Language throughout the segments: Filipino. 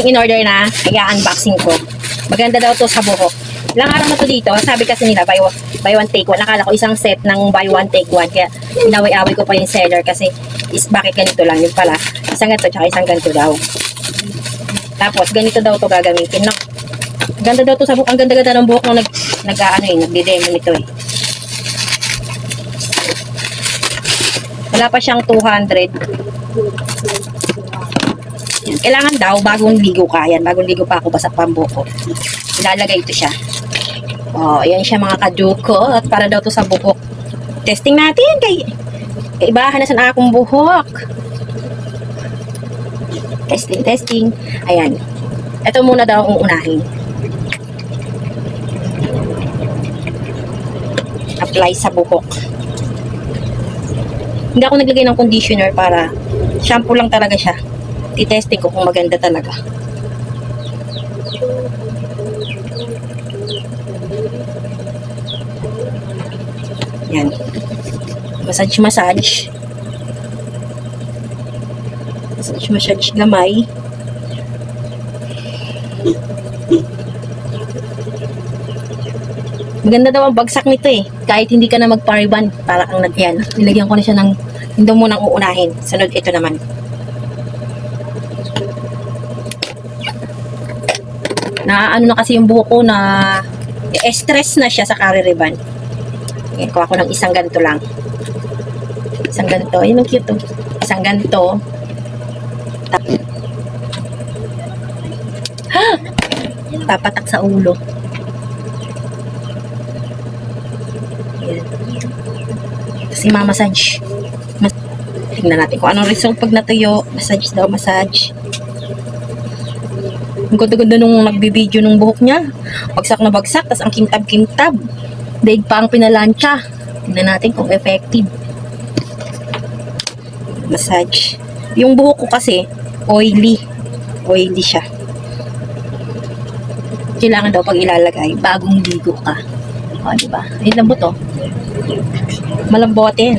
In order na, i-unboxing ko. Maganda daw to sa buhok. Ilang araw na to dito, sabi kasi nila buy one take one. Nakala ko isang set ng buy one take one. Kaya inaway-away ko pa yung seller kasi bakit ganito lang yun pala. Isang ganito tsaka isang ganito daw. Tapos ganito daw to gagamitin. No? Ganda daw to sa buhok. Ang ganda-ganda ng buhok nung nagde-demo nito eh. Wala pa siyang 200. Yan. Kailangan daw bagong ligo ka. Yan, bagong ligo pa ako basa pambuhok ko. Ilalagay ito siya. Oh, ayan siya mga kaduko. At para daw to sa buhok. Testing natin kay ibahan na sa akong buhok. Testing. Ayan. Ito muna daw ang uunahin. Apply sa buhok. Hindi ako naglagay ng conditioner para shampoo lang talaga siya. I-testing ko kung maganda talaga. Yan. Massage. Massage gamay. Maganda daw ang bagsak nito eh. Kahit hindi ka na magpariban, para kang nagyan. Nilagyan ko na siya ng hindi mo nang uunahin. Sunod ito naman. Ano na kasi yung buhok ko na stress na siya sa curry ribbon. Ayan, kuha ko ng isang ganito lang. Isang ganito. Ayun, ang cute oh. Isang ganito. Papatak sa ulo. Ayan. Kasi massage. Tingnan natin kung anong result pag natuyo. Massage daw, massage. Ang ganda-ganda nung nagbibideo ng buhok niya. Bagsak na bagsak, tas ang kintab-kintab. Daig pa ang pinalansya. Tingnan natin kung effective. Massage. Yung buhok ko kasi, oily. Oily siya. Kailangan daw pag ilalagay, bagong ligo ka. O, diba? Ayun lang po to. Malambote yan.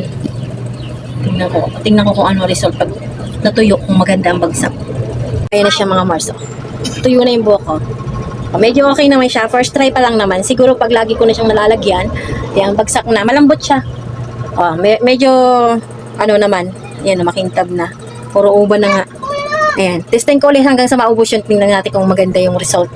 Tingnan ko kung ano result pag natuyo kung maganda ang bagsak. Ayan na siya mga Mars. Tuyo na yung buhok ko. Medyo okay naman siya. First try pa lang naman. Siguro pag lagi ko na siyang nalalagyan, yan, bagsak na. Malambot siya. Medyo, ano naman, yan, makintab na. Puro uban na nga. Ayan. Testing ko ulit hanggang sa maubos yun. Tingnan natin kung maganda yung result.